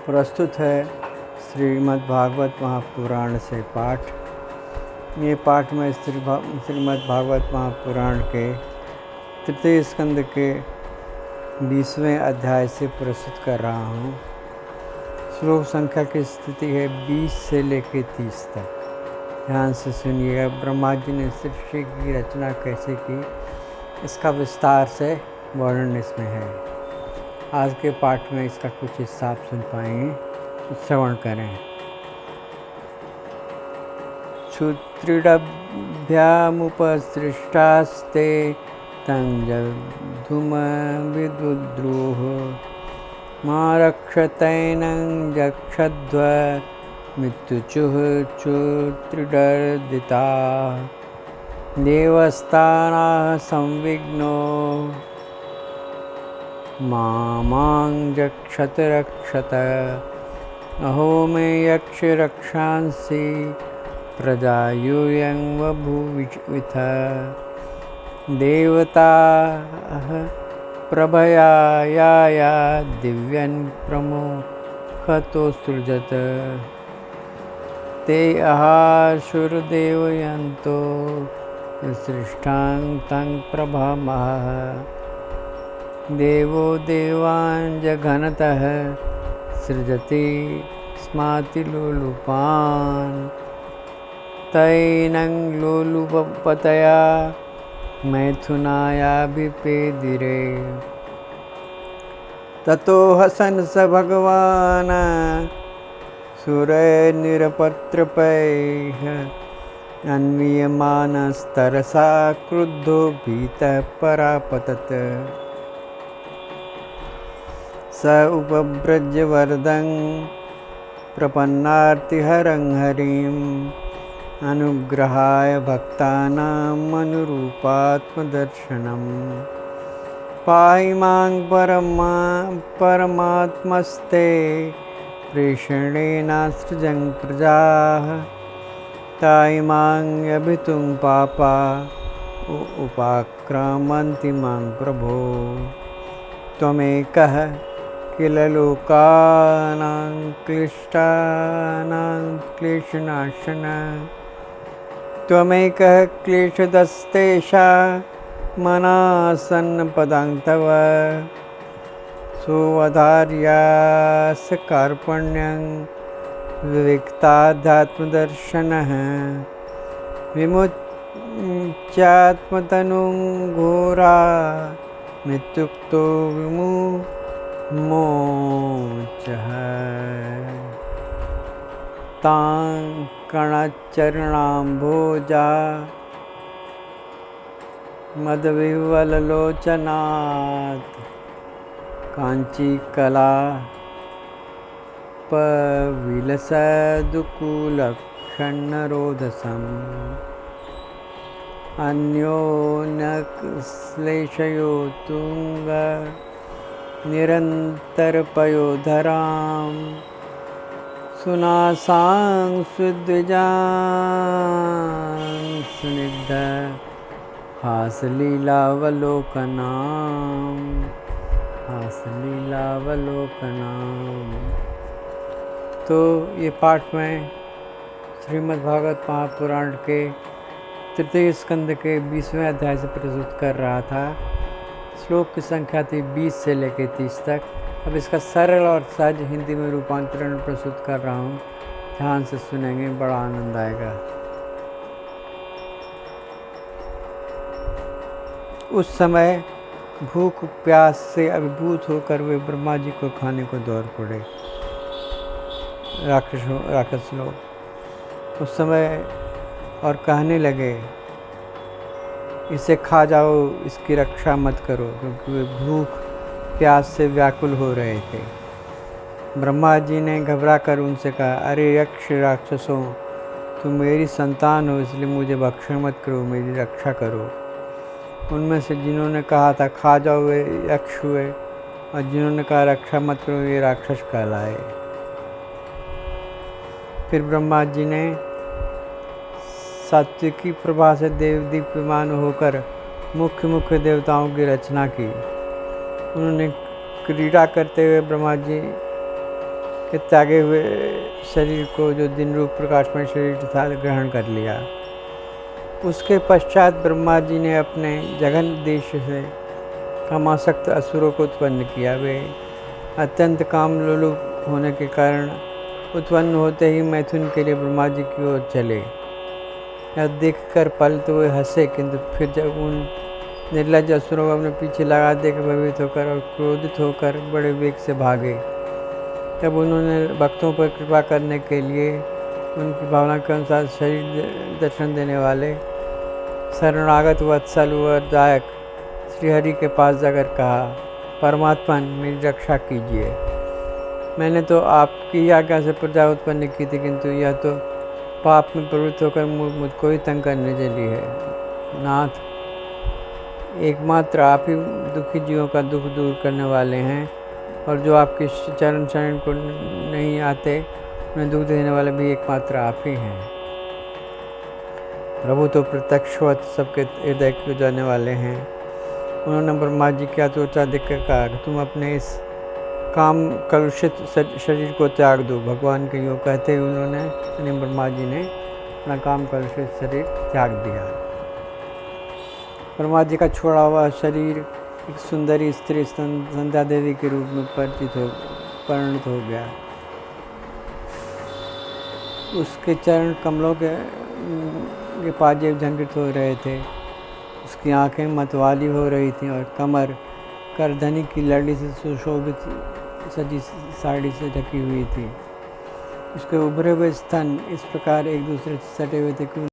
प्रस्तुत है श्रीमद् भागवत महापुराण से पाठ। ये पाठ में श्रीमद् भागवत महापुराण के तृतीय स्कंद के 20वें अध्याय से प्रस्तुत कर रहा हूँ। श्लोक संख्या की स्थिति है 20 से लेकर 30 तक। ध्यान से सुनिएगा। ब्रह्मा जी ने सृष्टि की रचना कैसे की, इसका विस्तार से वर्णन इसमें है। आज के पाठ में इसका कुछ हिस्सा आप सुन पाएंगे, श्रवण करें। क्षुत्रिडभ्यामुपसृष्टास्ते तंजधूम विदुद्रुः मा रक्षतैनं जक्षध्व मित्युचुः क्षुत्रिडर्दिता देवस्तानाः संविघ्नो मां जक्षत रक्षत अहो मे यक्ष रक्षांसि प्रजा यूयं बभूविथ देवताः प्रभया याया दिव्यं प्रमुखतो सृजत ते आहाशुरदेवयन्तो सृष्टां तं प्रभामः देवो देवान् जघनतः सृजति स्माति लोलुपान् तैनं लोलुपतया मैथुनायाभिपेदिरे ततो हसन स भगवान् सुरैर्निरपत्रपैः अन्वीयमानस्तरसा क्रुद्धो भीतः परापतत् स उपव्रज्य वरदं प्रपन्नार्तिहरं हरिम् अनुग्रहाय भक्तानाम् अनुरूपात्मदर्शनम् पाहि मां परमात्मस्ते प्रेषणेनासृजं प्रजाः ताहि मां यभितुं पापा उपाक्रामन्ति मां प्रभो त्वमेकः किल लोकानां क्लिष्टानां क्लेशनाशन त्वमेकः क्लेशदस्तेषा मनासन्नपदां तव सोऽवधार्यास कार्पण्यं विविक्ताध्यात्मदर्शनः विमुच्यात्मतनुं घोरा मित्युक्तो विमुमोचः तां कणचरणाम्भोजा मदविवललोचनात् काञ्चीकला पविलसदुकूलक्षण्णरोधसम् अन्योन्यश्लेषयो तुंग निरन्तरपयोधरां सुनासां सुद्विजां सुनिग्ध हासलीलावलोकनां। तो ये पाठ में श्रीमद्भागवत महापुराण के तृतीय स्कंद के 20वें अध्याय से प्रस्तुत कर रहा था। श्लोक की संख्या थी 20 से लेकर 30 तक। अब इसका सरल और सहज हिंदी में रूपांतरण प्रस्तुत कर रहा हूँ। ध्यान से सुनेंगे, बड़ा आनंद आएगा। उस समय भूख प्यास से अभिभूत होकर वे ब्रह्मा जी को खाने को दौड़ पड़े। राक्षस लोग उस समय और कहने लगे, इसे खा जाओ, इसकी रक्षा मत करो, क्योंकि वे भूख प्यास से व्याकुल हो रहे थे। ब्रह्मा जी ने घबरा कर उनसे कहा, अरे यक्ष राक्षसों, तुम मेरी संतान हो, इसलिए मुझे भक्षण मत करो, मेरी रक्षा करो। उनमें से जिन्होंने कहा था खा जाओ वे यक्ष हुए, और जिन्होंने कहा रक्षा मत करो ये राक्षस कहलाए। फिर ब्रह्मा जी ने सात्विकी प्रभा से देव दीप्यमान होकर मुख्य देवताओं की रचना की। उन्होंने क्रीड़ा करते हुए ब्रह्मा जी के त्यागे हुए शरीर को, जो दिन रूप प्रकाशमय शरीर था, ग्रहण कर लिया। उसके पश्चात ब्रह्मा जी ने अपने जघन देश से कामासक्त असुरों को उत्पन्न किया। वे अत्यंत काम लोलुप होने के कारण उत्पन्न होते ही मैथुन के लिए ब्रह्मा जी की ओर चले। यह देखकर पल तो वे हंसे, किंतु फिर जब उन निर्लज्ज असुरों को अपने पीछे लगा देख भयभीत होकर और क्रोधित होकर बड़े वेग से भागे। तब उन्होंने भक्तों पर कृपा करने के लिए उनकी भावना के अनुसार शरीर दर्शन देने वाले शरणागत वत्सल व दायक श्रीहरि के पास जाकर कहा, परमात्मन मेरी रक्षा कीजिए। मैंने तो आपकी ही आज्ञा से प्रजा उत्पन्न की थी, किंतु यह तो पाप में प्रवृत्त होकर मुझको ही तंग करने चली है। नाथ, एकमात्र आप ही दुखी जीवों का दुख दूर करने वाले हैं, और जो आपके चरण शरण को नहीं आते उन्हें दुख देने वाले भी एकमात्र आप ही हैं। प्रभु तो प्रत्यक्षवत सबके हृदय को जाने वाले हैं। उन्होंने ब्रह्मा जी की आतुरता देखकर कहा कि तुम अपने इस काम कलुषित शरीर को त्याग दो। भगवान के योग कहते हुए उन्होंने ब्रह्मा जी ने अपना काम कलुषित शरीर त्याग दिया। ब्रह्मा जी का छोड़ा हुआ शरीर एक सुंदरी स्त्री संध्या देवी के रूप में परिणत हो गया। उसके चरण कमलों के पाजेब झंकृत हो रहे थे। उसकी आंखें मतवाली हो रही थीं और कमर करधनी की लड़ी से सुशोभित सजी साड़ी से ढकी हुई थी। उसके उभरे हुए स्तन इस प्रकार एक दूसरे से सटे हुए थे कि